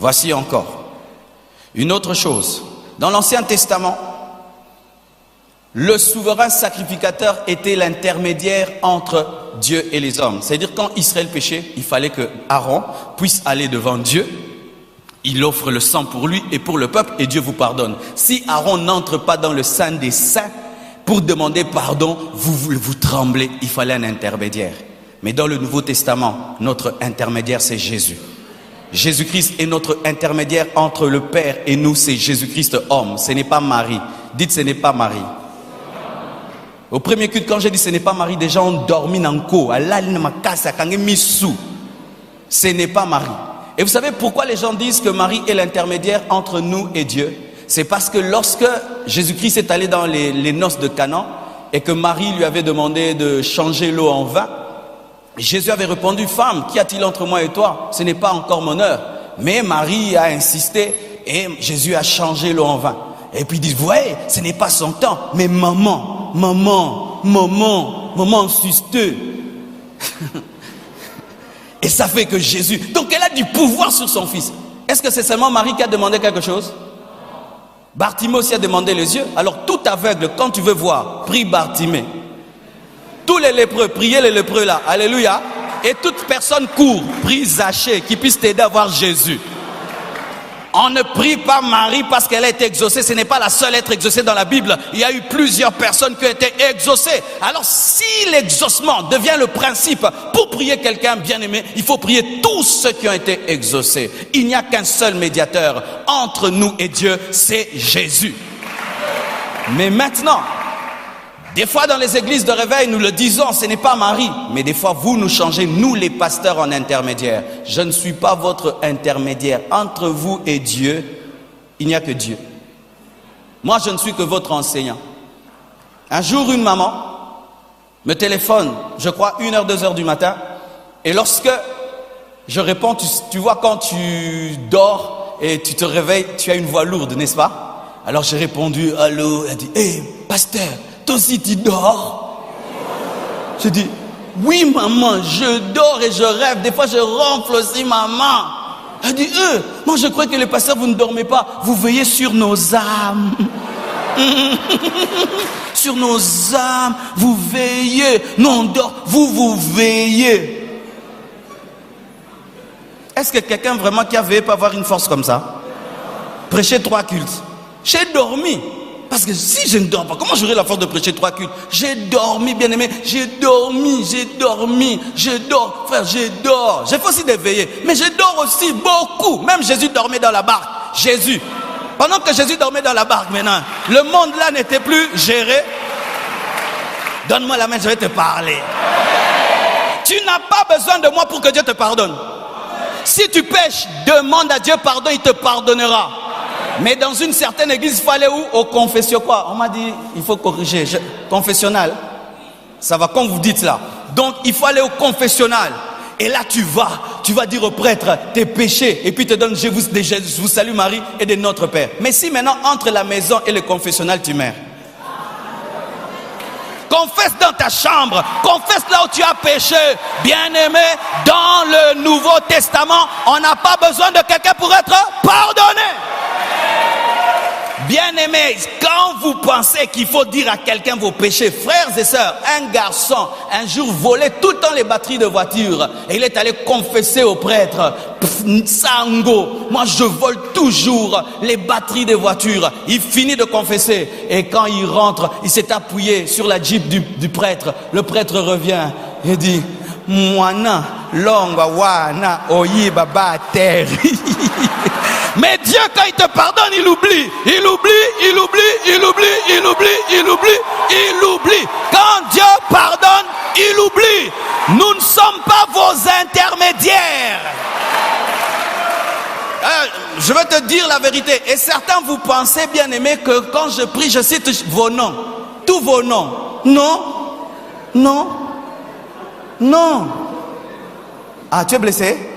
Voici encore une autre chose. Dans l'Ancien Testament, le souverain sacrificateur était l'intermédiaire entre Dieu et les hommes. C'est-à-dire quand Israël péchait, il fallait que Aaron puisse aller devant Dieu. Il offre le sang pour lui et pour le peuple et Dieu vous pardonne. Si Aaron n'entre pas dans le Saint des Saints pour demander pardon, vous tremblez. Il fallait un intermédiaire. Mais dans le Nouveau Testament, notre intermédiaire c'est Jésus. Jésus-Christ est notre intermédiaire entre le Père et nous, c'est Jésus-Christ homme. Ce n'est pas Marie. Dites ce n'est pas Marie. Au premier culte, quand j'ai dit ce n'est pas Marie, des gens ont dormi dans le co. Ce n'est pas Marie. Et vous savez pourquoi les gens disent que Marie est l'intermédiaire entre nous et Dieu? C'est parce que lorsque Jésus-Christ est allé dans les noces de Canaan et que Marie lui avait demandé de changer l'eau en vin, Jésus avait répondu: femme, qu'y a-t-il entre moi et toi? Ce n'est pas encore mon heure. Mais Marie a insisté et Jésus a changé l'eau en vin. Et puis il dit: vous voyez, ce n'est pas son temps. Mais maman, insistez. Et ça fait que Jésus, donc elle a du pouvoir sur son fils. Est-ce que c'est seulement Marie qui a demandé quelque chose? Bartimée aussi a demandé les yeux. Alors tout aveugle, quand tu veux voir, prie Bartimée. Tous les lépreux, priez les lépreux là, alléluia. Et toute personne court, prie Zachée, qui puisse t'aider à voir Jésus. On ne prie pas Marie parce qu'elle a été exaucée. Ce n'est pas la seule à être exaucée dans la Bible. Il y a eu plusieurs personnes qui ont été exaucées. Alors si l'exaucement devient le principe pour prier quelqu'un bien aimé, il faut prier tous ceux qui ont été exaucés. Il n'y a qu'un seul médiateur entre nous et Dieu, c'est Jésus. Mais maintenant, des fois dans les églises de réveil, nous le disons, ce n'est pas Marie. Mais des fois, vous nous changez, nous les pasteurs, en intermédiaire. Je ne suis pas votre intermédiaire. Entre vous et Dieu, il n'y a que Dieu. Moi, je ne suis que votre enseignant. Un jour, une maman me téléphone, je crois 1h, 2h du matin. Et lorsque je réponds, tu vois quand tu dors et tu te réveilles, tu as une voix lourde, n'est-ce pas? Alors j'ai répondu, allô, elle dit, hé, pasteur, toi aussi tu dors? Je dis, oui maman, je dors et je rêve. Des fois je ronfle aussi maman. Elle dit, moi je crois que les pasteurs vous ne dormez pas. Vous veillez sur nos âmes. Sur nos âmes, vous veillez. Nous on dort, vous veillez. Est-ce que quelqu'un vraiment qui a veillé peut avoir une force comme ça? Prêcher 3 cultes. J'ai dormi. Parce que si je ne dors pas, comment j'aurai la force de prêcher 3 cultes? J'ai dormi, bien aimé. J'ai dormi. Je dors, frère, je dors. J'ai fait aussi des veillées. Mais je dors aussi beaucoup. Même Jésus dormait dans la barque. Jésus. Pendant que Jésus dormait dans la barque maintenant, le monde là n'était plus géré. Donne-moi la main, je vais te parler. Tu n'as pas besoin de moi pour que Dieu te pardonne. Si tu pêches, demande à Dieu pardon, il te pardonnera. Mais dans une certaine église, il fallait où? Au confession quoi? On m'a dit, il faut corriger. confessionnal. Ça va comme vous dites là. Donc il faut aller au confessionnal. Et là tu vas dire au prêtre tes péchés. Et puis te donne je vous salue Marie et de notre Père. Mais si maintenant entre la maison et le confessionnal tu meurs. Confesse dans ta chambre. Confesse là où tu as péché. Bien-aimé, dans le Nouveau Testament, on n'a pas besoin de quelqu'un pour être pardonné. Bien-aimés, quand vous pensez qu'il faut dire à quelqu'un vos péchés, frères et sœurs, un garçon un jour volait tout le temps les batteries de voiture et il est allé confesser au prêtre, Sango, moi je vole toujours les batteries de voitures. Il finit de confesser et quand il rentre, il s'est appuyé sur la Jeep du prêtre. Le prêtre revient et dit, Mwana, longa wana, oyiba bater. Mais Dieu, quand il te pardonne, il oublie. Quand Dieu pardonne, il oublie. Nous ne sommes pas vos intermédiaires. Je vais te dire la vérité. Et certains vous pensez, bien aimés, que quand je prie, je cite vos noms. Tous vos noms. Non. Ah, tu es blessé?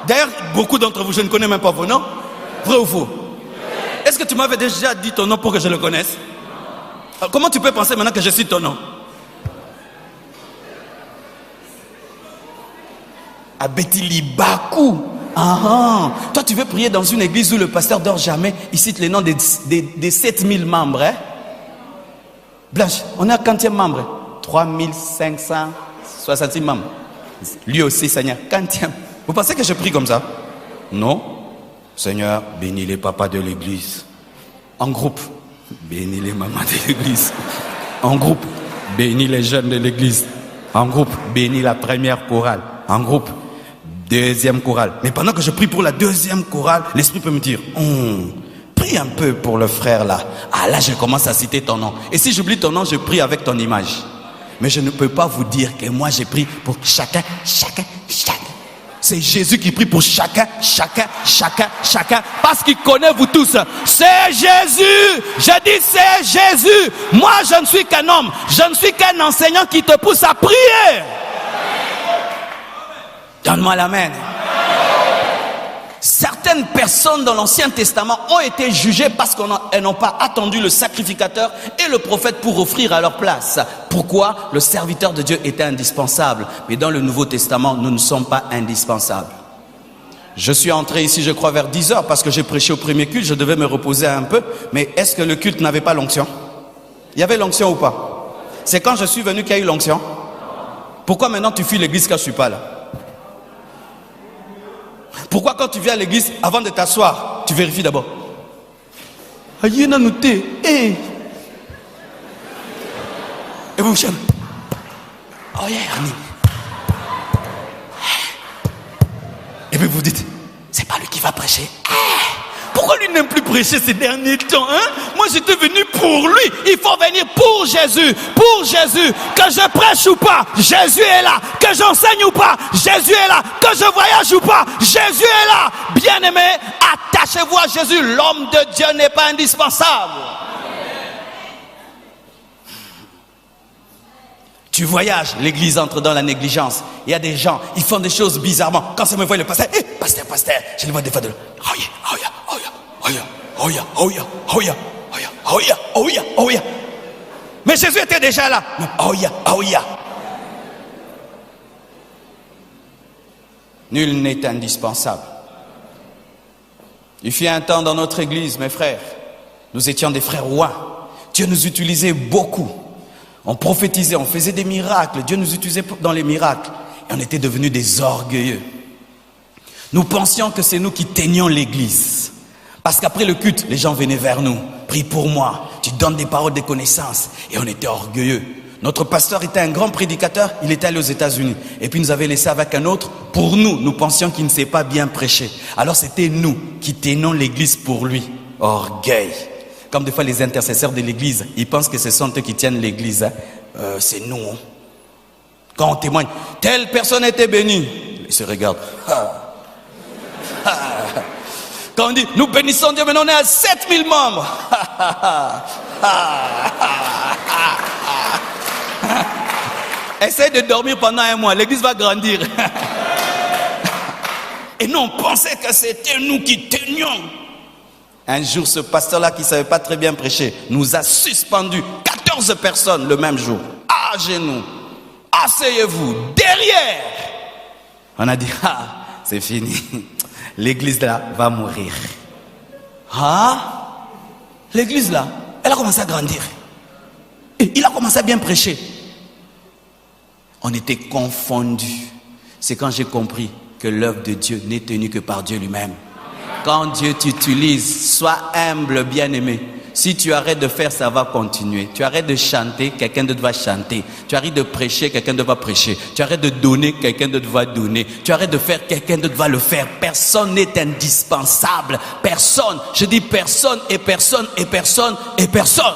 D'ailleurs, beaucoup d'entre vous, je ne connais même pas vos noms. Vrai ou faux? Est-ce que tu m'avais déjà dit ton nom pour que je le connaisse? Alors, comment tu peux penser maintenant que je cite ton nom? Abeti Libaku. Toi, tu veux prier dans une église où le pasteur dort jamais. Il cite les noms des 7000 membres. Hein? Blanche, on est à quantième membre? 3566 membres. Lui aussi, Seigneur, quantième. Vous pensez que je prie comme ça? Non. Seigneur, bénis les papas de l'église. En groupe. Bénis les mamans de l'église. En groupe. Bénis les jeunes de l'église. En groupe. Bénis la première chorale. En groupe. Deuxième chorale. Mais pendant que je prie pour la deuxième chorale, l'esprit peut me dire, prie un peu pour le frère là. Ah là, je commence à citer ton nom. Et si j'oublie ton nom, je prie avec ton image. Mais je ne peux pas vous dire que moi j'ai prié pour chacun. C'est Jésus qui prie pour chacun. Parce qu'il connaît vous tous. C'est Jésus. Je dis c'est Jésus. Moi, je ne suis qu'un homme. Je ne suis qu'un enseignant qui te pousse à prier. Donne-moi l'amen. Certaines personnes dans l'Ancien Testament ont été jugées parce qu'elles n'ont pas attendu le sacrificateur et le prophète pour offrir à leur place. Pourquoi? Le serviteur de Dieu était indispensable. Mais dans le Nouveau Testament, nous ne sommes pas indispensables. Je suis entré ici, je crois, vers 10 heures parce que j'ai prêché au premier culte. Je devais me reposer un peu. Mais est-ce que le culte n'avait pas l'onction? Il y avait l'onction ou pas? C'est quand je suis venu qu'il y a eu l'onction? Pourquoi maintenant tu fuis l'église quand je ne suis pas là? Pourquoi quand tu viens à l'église, avant de t'asseoir, tu vérifies d'abord? Et vous chantez. Oh yeah, Annie. Et puis vous dites, c'est pas lui qui va prêcher. Pourquoi lui n'aime plus prêcher ces derniers temps, hein? Moi j'étais venu pour lui. Il faut venir pour Jésus. Pour Jésus. Que je prêche ou pas, Jésus est là. Que j'enseigne ou pas, Jésus est là. Que je voyage ou pas, Jésus est là. Bien-aimé, attachez-vous à Jésus. L'homme de Dieu n'est pas indispensable. Tu voyages, l'église entre dans la négligence. Il y a des gens, ils font des choses bizarrement. Quand ça me voit le pasteur, pasteur, je le vois des fois de là. Mais Jésus était déjà là. Nul n'est indispensable. Il fut un temps dans notre église, mes frères, nous étions des frères rois. Dieu nous utilisait beaucoup. On prophétisait, on faisait des miracles. Dieu nous utilisait dans les miracles. Et on était devenus des orgueilleux. Nous pensions que c'est nous qui tenions l'église. Parce qu'après le culte, les gens venaient vers nous. Prie pour moi. Tu donnes des paroles de connaissance. Et on était orgueilleux. Notre pasteur était un grand prédicateur. Il était allé aux États-Unis. Et puis il nous avait laissé avec un autre. Pour nous, nous pensions qu'il ne sait pas bien prêcher. Alors c'était nous qui tenions l'église pour lui. Orgueil. Comme des fois les intercesseurs de l'église, ils pensent que ce sont eux qui tiennent l'église. C'est nous. Hein. Quand on témoigne, telle personne était bénie. Ils se regardent. Quand on dit, nous bénissons Dieu, maintenant on est à 7000 membres. Essaye de dormir pendant un mois, l'église va grandir. Et nous, on pensait que c'était nous qui tenions. Un jour, ce pasteur-là qui ne savait pas très bien prêcher nous a suspendu 14 personnes le même jour. À genoux, asseyez-vous, derrière. On a dit, c'est fini. L'église là va mourir. L'église là, elle a commencé à grandir. Et il a commencé à bien prêcher. On était confondus. C'est quand j'ai compris que l'œuvre de Dieu n'est tenue que par Dieu lui-même. Quand Dieu t'utilise, sois humble, bien-aimé. Si tu arrêtes de faire, ça va continuer. Tu arrêtes de chanter, quelqu'un d'autre va chanter. Tu arrêtes de prêcher, quelqu'un d'autre va prêcher. Tu arrêtes de donner, quelqu'un d'autre va donner. Tu arrêtes de faire, quelqu'un d'autre va le faire. Personne n'est indispensable. Personne. Je dis personne et personne et personne et personne.